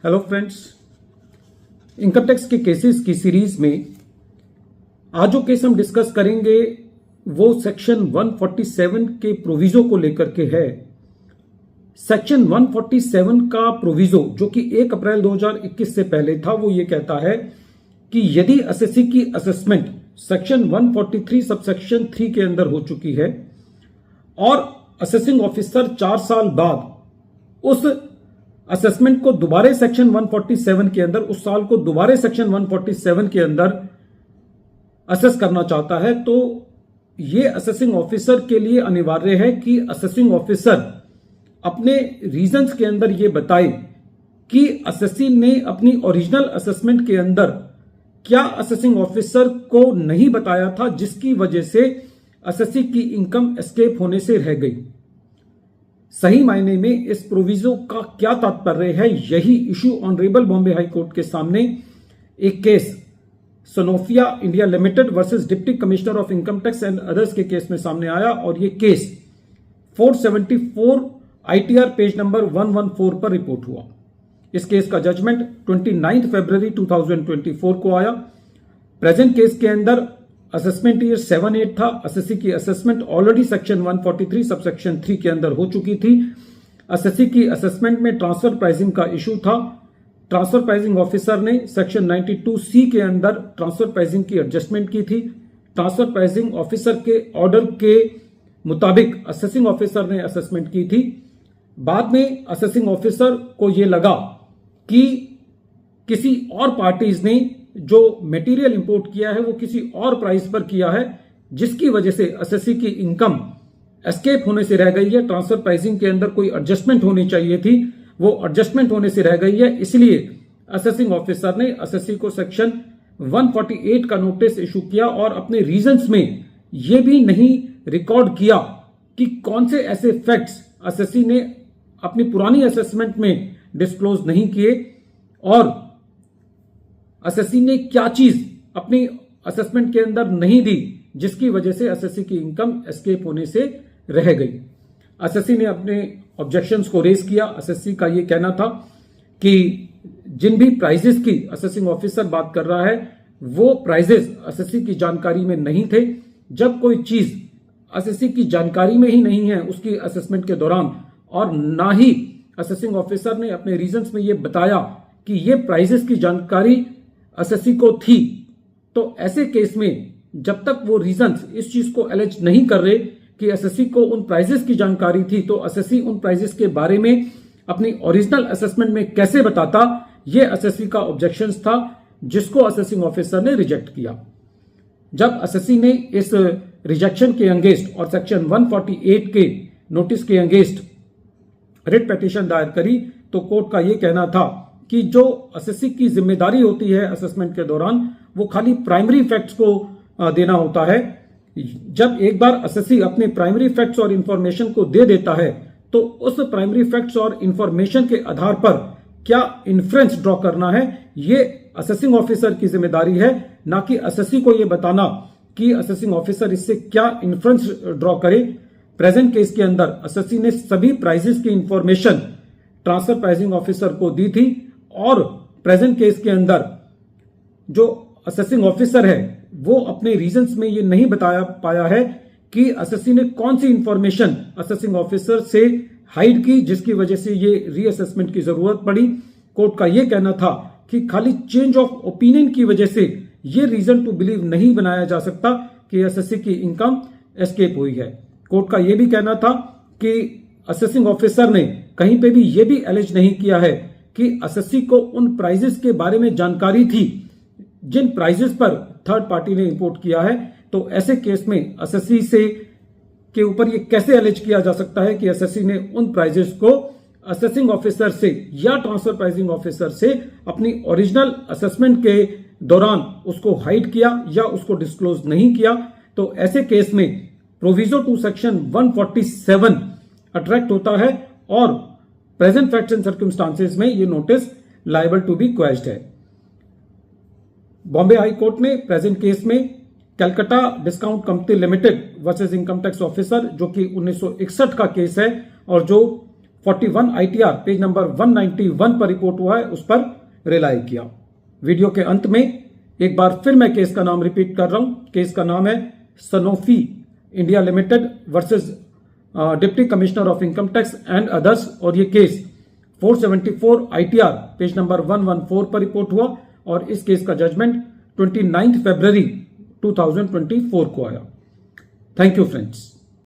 Hello friends, income tax के cases की series में आज जो केस हम डिस्कस करेंगे वो सेक्शन 147 के प्रोविजो को लेकर के है। सेक्शन 147 का प्रोविजो जो कि 1 अप्रैल 2021 से पहले था, वो ये कहता है कि यदि एसएससी की असेसमेंट सेक्शन 143 सबसेक्शन 3 के अंदर हो चुकी है और असेसिंग ऑफिसर 4 साल बाद उस असेसमेंट को दोबारा सेक्शन 147 के अंदर, उस साल को दोबारा सेक्शन 147 के अंदर असेस करना चाहता है, तो यह असेसिंग ऑफिसर के लिए अनिवार्य है कि असेसिंग ऑफिसर अपने रीजंस के अंदर यह बताए कि असेसी ने अपनी ओरिजिनल असेसमेंट के अंदर क्या असेसिंग ऑफिसर को नहीं बताया था जिसकी वजह से असेसी की इनकम एस्केप होने से रह गई। सही मायने में इस प्रोविजो का क्या तात्पर्य है, यही issue honourable Bombay High Court के सामने एक case Sanofi India Limited versus deputy commissioner of income tax and others के केस में सामने आया और यह केस 474 आईटीआर पेज नंबर 114 पर रिपोर्ट हुआ। इस केस का जजमेंट 29 फरवरी 2024 को आया। प्रेजेंट केस के अंदर असेसमेंट ईयर 7-8 था। एसएससी की असेसमेंट ऑलरेडी सेक्शन 143 सबसेक्शन 3 के अंदर हो चुकी थी। एसएससी की असेसमेंट में ट्रांसफर प्राइसिंग का इशू था। ट्रांसफर प्राइसिंग ऑफिसर ने सेक्शन 92C के अंदर ट्रांसफर प्राइसिंग की एडजस्टमेंट की थी। ट्रांसफर प्राइसिंग ऑफिसर के ऑर्डर के मुताबिक असेसिंग ऑफिसर ने असेसमेंट की थी। बाद में असेसिंग ऑफिसर को यह लगा कि किसी और पार्टीज ने जो मटेरियल इंपोर्ट किया है वो किसी और प्राइस पर किया है, जिसकी वजह से एसएससी की इनकम एस्केप होने से रह गई है। ट्रांसफर प्राइसिंग के अंदर कोई एडजस्टमेंट होनी चाहिए थी, वो एडजस्टमेंट होने से रह गई है। इसलिए असेसिंग ऑफिसर ने एसएससी को सेक्शन 148 का नोटिस इशू किया और अपने रीजंस में यह भी नहीं रिकॉर्ड किया कि कौन से ऐसे फैक्ट्स एसएससी ने अपनी पुरानी असेसमेंट में डिस्क्लोज नहीं किए और एसएससी ने क्या चीज अपनी असेसमेंट के अंदर नहीं दी जिसकी वजह से एसएससी की इनकम एस्केप होने से रह गई। एसएससी ने अपने ऑब्जेक्शंस को रेज किया। एसएससी का यह कहना था कि जिन भी प्राइजेस की असेसिंग ऑफिसर बात कर रहा है वो प्राइजेस एसएससी की जानकारी में नहीं थे। जब कोई चीज एसएससी की जानकारी में ही नहीं है उसकी असेसमेंट के दौरान और ना ही असेसिंग ऑफिसर ने अपने रीजंस में यह बताया कि ये प्राइजेस की जानकारी एसएससी को थी, तो ऐसे केस में जब तक वो रीजंस इस चीज को एलिज नहीं कर रहे कि एसएससी को उन प्राइजेस की जानकारी थी, तो एसएससी उन प्राइजेस के बारे में अपनी ओरिजिनल असेसमेंट में कैसे बताता, ये एसएससी का ऑब्जेक्शन था जिसको असेसिंग ऑफिसर ने रिजेक्ट किया। जब एसएससी ने इस रिजेक्शन के अगेंस्ट और सेक्शन 148 के नोटिस के अगेंस्ट रिट पिटीशन दायर करी, तो कोर्ट का यह कहना था कि जो एसएससी की जिम्मेदारी होती है असेसमेंट के दौरान वो खाली प्राइमरी फैक्ट्स को देना होता है। जब एक बार एसएससी अपने प्राइमरी फैक्ट्स और इंफॉर्मेशन को दे देता है तो उस प्राइमरी फैक्ट्स और इंफॉर्मेशन के आधार पर क्या इन्फ्रेंस ड्रॉ करना है ये असेसिंग ऑफिसर की जिम्मेदारी है, ना कि एसएससी को यह बताना कि असेसिंग ऑफिसर इससे क्या इन्फ्रेंस ड्रॉ करे। प्रेजेंट केस के अंदर एसएससी ने सभी प्राइजेस की इंफॉर्मेशन ट्रांसफर प्राइसिंग ऑफिसर को दी थी और प्रेजेंट केस के अंदर जो असेसिंग ऑफिसर है वो अपने रीजंस में ये नहीं बता पाया है कि एसएससी ने कौन सी इंफॉर्मेशन असेसिंग ऑफिसर से हाइड की जिसकी वजह से ये रीअसेसमेंट की जरूरत पड़ी। कोर्ट का ये कहना था कि खाली चेंज ऑफ ओपिनियन की वजह से ये रीजन टू बिलीव नहीं बनाया जा सकता कि एसएससी की इनकम एस्केप हुई है। कोर्ट का यह भी कहना था कि असेसिंग ऑफिसर ने कहीं पे भी यह भी एलिज नहीं किया है कि एसएससी को उन प्राइजेस के बारे में जानकारी थी जिन प्राइजेस पर थर्ड पार्टी ने इंपोर्ट किया है। तो ऐसे केस में एसएससी से के ऊपर यह कैसे एलिज किया जा सकता है कि एसएससी ने उन प्राइजेस को असेसिंग ऑफिसर से या ट्रांसफर प्राइसिंग ऑफिसर से अपनी ओरिजिनल असेसमेंट के दौरान उसको हाइड किया या उसको डिस्क्लोज नहीं किया। तो ऐसे केस में प्रोविजो टू सेक्शन 147 अट्रैक्ट होता है और प्रेजेंट फैक्ट्स एंड सर्कमस्टांसेस में ये नोटिस लायबल टू बी क्वेश्ड है। बॉम्बे हाई कोर्ट ने प्रेजेंट केस में Calcutta discount company limited versus income tax officer जो कि 1961 का केस है और जो 41 ITR पेज नंबर 191 पर रिपोर्ट हुआ है, उस पर रिलाई किया। वीडियो के अंत में एक बार फिर मैं केस का नाम रिपीट कर रहा हूं। केस का नाम है Sanofi India Limited versus deputy commissioner of income tax and others, और ये केस 474 ITR पेज नंबर 114 पर रिपोर्ट हुआ और इस केस का जजमेंट 29 फरवरी 2024 को आया। Thank you friends.